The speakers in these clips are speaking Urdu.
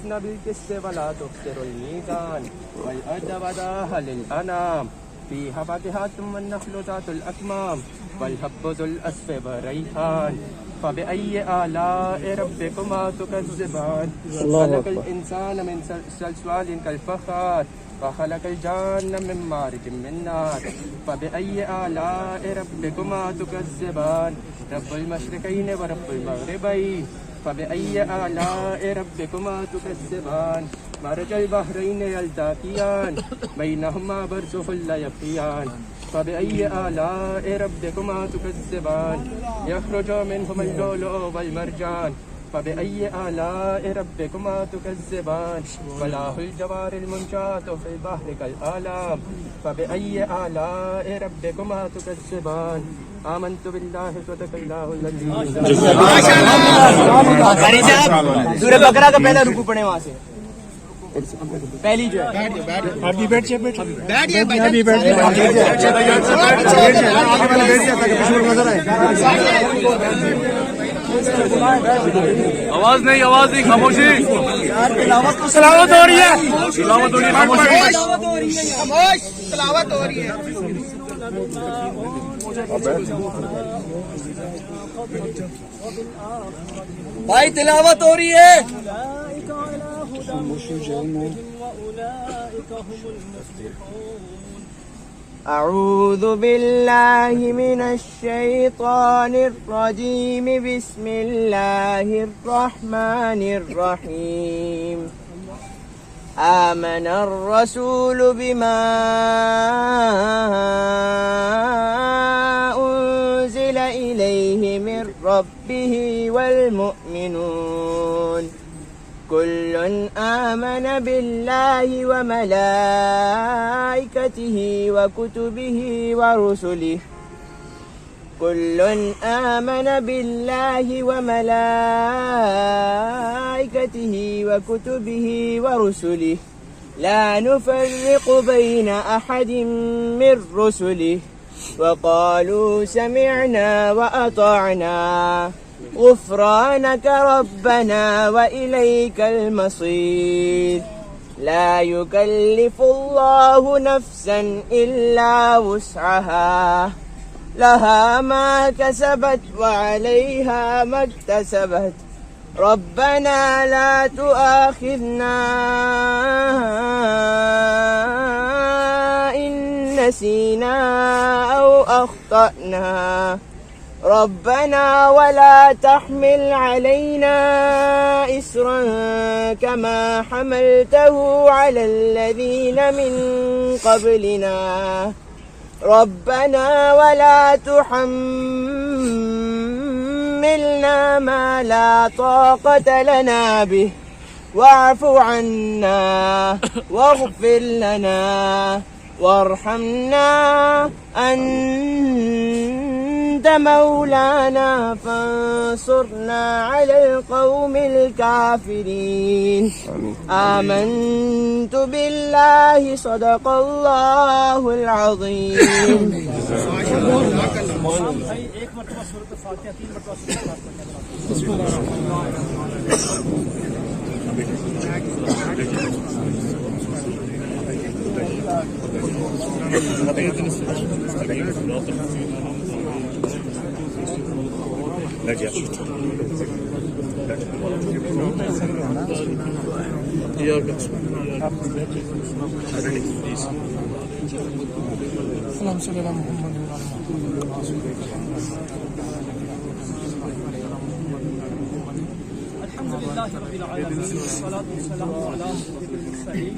والوزن بالقسط ولا تخسر الميزان والأرض وضعها للأنام فيها فاكهة والنخل ذات الأكمام والحب ذو الأصف والريحان فبأي آلاء ربكما تكذبان خلق الإنسان من صلصال كالفخار وخلق الجان من مارج من نار فبأي آلاء ربكما تكذبان رب المشرقين ورب المغربين فبأي آلاء ربكما تكذبان مرج البحرين يلتقيان بينهما برزخ لا يبغيان فبأي آلاء ربكما تكذبان يخرج منهما اللؤلؤ والمرجان فبأي آلاء ربكما تكذبان وله الجوار المنشآت في البحر كالأعلام فبأي آلاء ربكما تكذبان آمنت بالله صدق الله العظيم. سورہ بقرہ کا پہلا رکوع پڑھیں وہاں سے پہلی جو ہے آواز نہیں خاموشی تلاوت ہو رہی ہے تلاوت ہو رہی ہے بھائی تلاوت ہو رہی ہے أعوذ بالله من الشيطان الرجيم بسم الله الرحمن الرحيم آمن الرسول بما أنزل إليه من ربه والمؤمنون كل آمن بالله وملائكته وكتبه ورسله كل آمن بالله وملائكته وكتبه ورسله لا نفرق بين أحد من رسله وقالوا سمعنا وأطعنا غفرانك ربنا وإليك المصير لا يكلف الله نفسا إلا وسعها لها ما كسبت وعليها ما اكتسبت ربنا لا تؤاخذنا إن نسينا أو أخطأنا ربنا ولا تحمل علينا إصرا كما حملته على الذين من قبلنا ربنا ولا تحملنا ما لا طاقة لنا به واعف عنا واغفر لنا وارحمنا أنت مولانا فانصرنا على القوم الكافرين آمنت بالله صدق الله العظيم. اللهم صل على محمد الحمد لله رب العالمين والصلاة والسلام على سيد المرسلين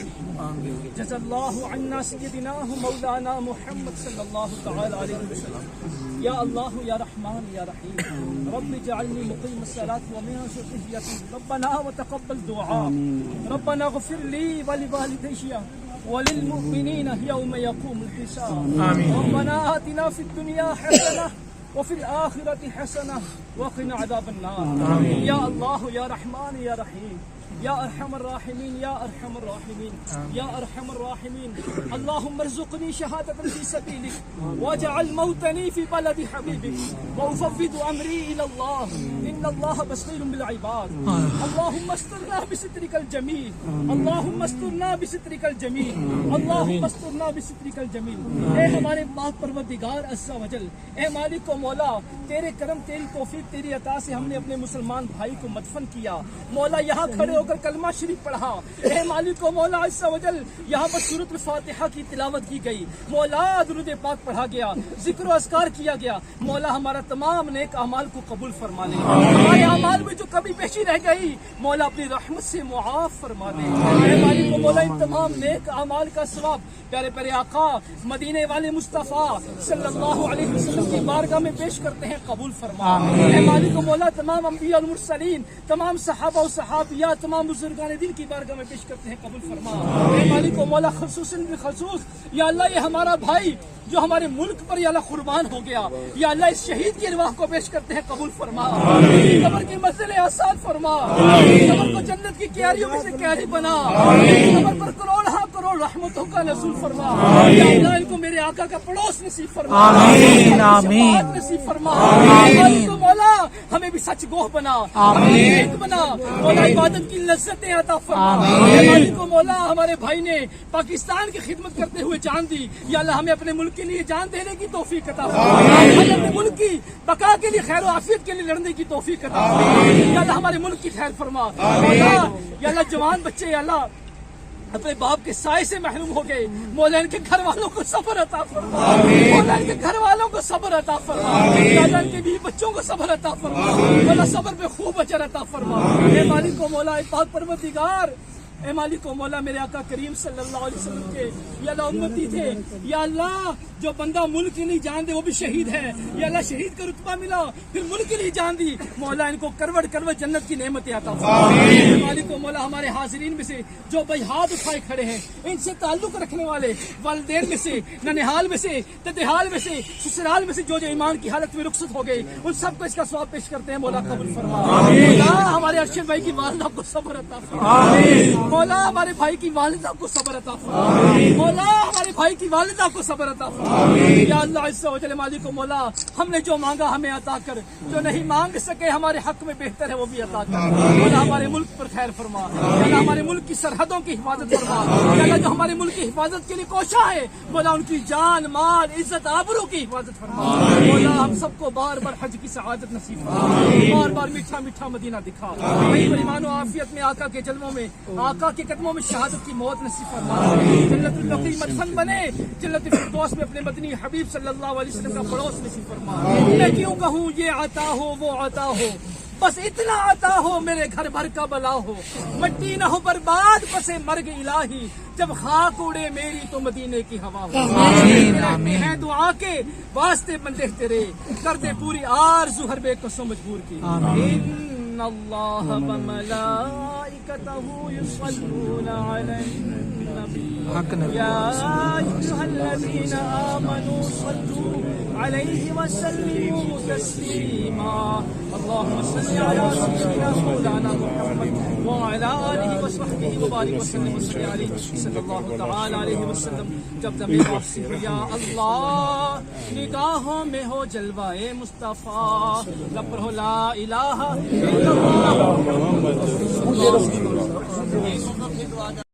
جزا الله عنا سيدنا مولانا محمد صلى الله تعالى عليه وسلم. يا الله يا رحمن يا رحيم رب اجعلني مقيم الصلاة ومن ذريتي ربنا وتقبل دعاء ربنا اغفر لي ولوالدي وللمؤمنين يوم يقوم الحساب. ربنا آتنا في الدنيا حسنة وفي الآخرة حسنة وقنا عذاب النار. يا الله يا رحمن يا رحيم یا ارحم الراحمین یا ارحم الراحمین یا ارحم الراحمین اللهم ارزقنی شہادۃ فی سبیلک واجعل موتنی فی بلد حبیبک وافوض امری الی اللہ ان اللہ بصیر بالعباد اللهم استرنا بسترک الجمیل اللهم استرنا بسترک الجمیل اللهم استرنا بسترک الجمیل۔ اے ہمارے پاک پروردگار عز و جل، اے مالک و مولا، تیرے کرم، تیری توفیق، تیری عطا سے ہم نے اپنے مسلمان بھائی کو مدفن کیا مولا، یہاں کھڑے ہو کر کلمہ شریف پڑھا، اے مالک و مولا عز و جل، یہاں پر سورۃ الفاتحہ کی تلاوت کی گئی مولا، درود پاک پڑھا گیا، ذکر و اذکار کیا گیا مولا، ہمارا تمام نیک اعمال کو قبول فرما لے، ہمارے اعمال میں جو کمی بیشی رہ گئی مولا اپنی رحمت سے معاف فرما دے، اے مالک و مولا ان تمام نیک اعمال کا ثواب پیارے پیارے آقا مدینے والے مصطفیٰ صلی اللہ علیہ وسلم کی بارگاہ میں پیش کرتے ہیں، قبول فرما، اے مالک و مولا تمام انبیاء المرسلین، تمام صحابہ و صحابیات، تمام بزرگان دین کی بارگاہ میں پیش کرتے ہیں، قبول فرما، اے مالک و مولا خصوصاً بالخصوص یا اللہ یہ ہمارا بھائی جو ہمارے ملک پر یا اللہ قربان ہو گیا، یا اللہ اس شہید کی ارواح کو پیش کرتے ہیں، قبول فرما، قبر کی منزل آسان فرما، قبر کو جنت کی کیاریوں میں سے کیاری بنا، قبر پر کروڑ رحمتوں کا نزول فرما، یا اللہ ان کو میرے آقا کا پڑوس نصیب فرما، آمین آمین نصیب فرما، مالک و مولا ہمیں بھی سچ گوہ بنا، ہمیں نیک بنا مولا، عبادت کی لذتیں عطا فرما، مالک و مولا ہمارے بھائی نے پاکستان کی خدمت کرتے ہوئے جان دی، یا اللہ ہمیں اپنے ملک کے لیے جان دینے کی توفیق عطا فرما، ہمیں اپنے ملک کی بقا کے لیے خیر و عافیت کے لیے لڑنے کی توفیق عطا فرما، یا اللہ ہمارے ملک کی خیر فرما مولا، یا اللہ جوان بچے یا اللہ اپنے باپ کے سائے سے محروم ہو گئے مولا، ان کے گھر والوں کو صبر عطا فرما، مولا ان کے گھر والوں کو صبر عطا فرما، مولا ان کے بیوی بچوں کو صبر عطا فرما، مولا صبر پہ خوب اجر عطا فرما، اے مالک و مولا اے پاک پروردگار، اے مالک و مولا میرے آقا کریم صلی اللہ علیہ وسلم کے یا اللہ امتی تھے، یا اللہ جو بندہ ملک کے لیے جان دے وہ بھی شہید ہے، یا اللہ شہید کا رتبہ ملا پھر ملک کے لیے جان دی مولا، ان کو کروڑ جنت کی نعمتیں عطا فرما، اے مالک و مولا ہمارے حاضرین میں سے جو بھائی ہاتھ اٹھائے کھڑے ہیں، ان سے تعلق رکھنے والے والدین میں سے، ننہال میں سے، ددہال میں سے، سسرال میں سے جو ایمان کی حالت میں رخصت ہو گئے ان سب کو اس کا ثواب پیش کرتے ہیں مولا، قبول فرما، مولا ہمارے ارشد بھائی کی والدہ کو صبر عطا فرما، مولا ہمارے بھائی کی والدہ کو صبر عطا فرما، مولا ہمارے بھائی کی والدہ کو صبر عطا فرما، یا اللہ عز و جل مالک و مولا ہم نے جو مانگا ہمیں عطا کر، جو نہیں مانگ سکے ہمارے حق میں بہتر ہے وہ بھی عطا کر، مولا ہمارے ملک پر خیر فرما، یا اللہ ہمارے ملک کی سرحدوں کی حفاظت فرما، یا اللہ جو ہمارے ملک کی حفاظت کے لیے کوشاں ہے مولا ان کی جان مال عزت آبرو کی حفاظت فرما، مولا ہم سب کو بار بار حج کی سعادت نصیب فرما، بار بار میٹھا میٹھا مدینہ دکھا، وہیں پر ایمان و عافیت میں آقا کے جلووں میں آقا کے قدموں میں شہادت کی موت نصیب فرما، جنت البقیع مدفن بنے، جنت الفردوس میں اپنے مدنی حبیب صلی اللہ علیہ وسلم کا پڑوس نصیب فرما، میں کیوں کہوں یہ عطا ہو وہ عطا ہو، بس اتنا عطا ہو میرے گھر بھر کا بلا ہو، مٹی نہ ہو برباد پسے مرگ الہی، جب خاک اڑے میری تو مدینے کی ہوا ہو، ہے دعا کے واسطے بندے تیرے، کر دے پوری آرزو ہر بے قصو مجبور کی، ان اللہ وملائکتہ یصلون علی النبی یا ایھا الذین آمنوا صلوا علیہ وسلموا تسلیما، اللهم صل علی سیدنا مولانا محمد وعلى آلہ وصحبہ وبارک وسلم وصلی علیہ صلی اللہ تعالی علیہ وسلم۔ جب زمین واپسی ہو یا اللہ نگاہوں میں ہو جلوہ مصطفیٰ، لب پر ہو لا الہ الا اللہ۔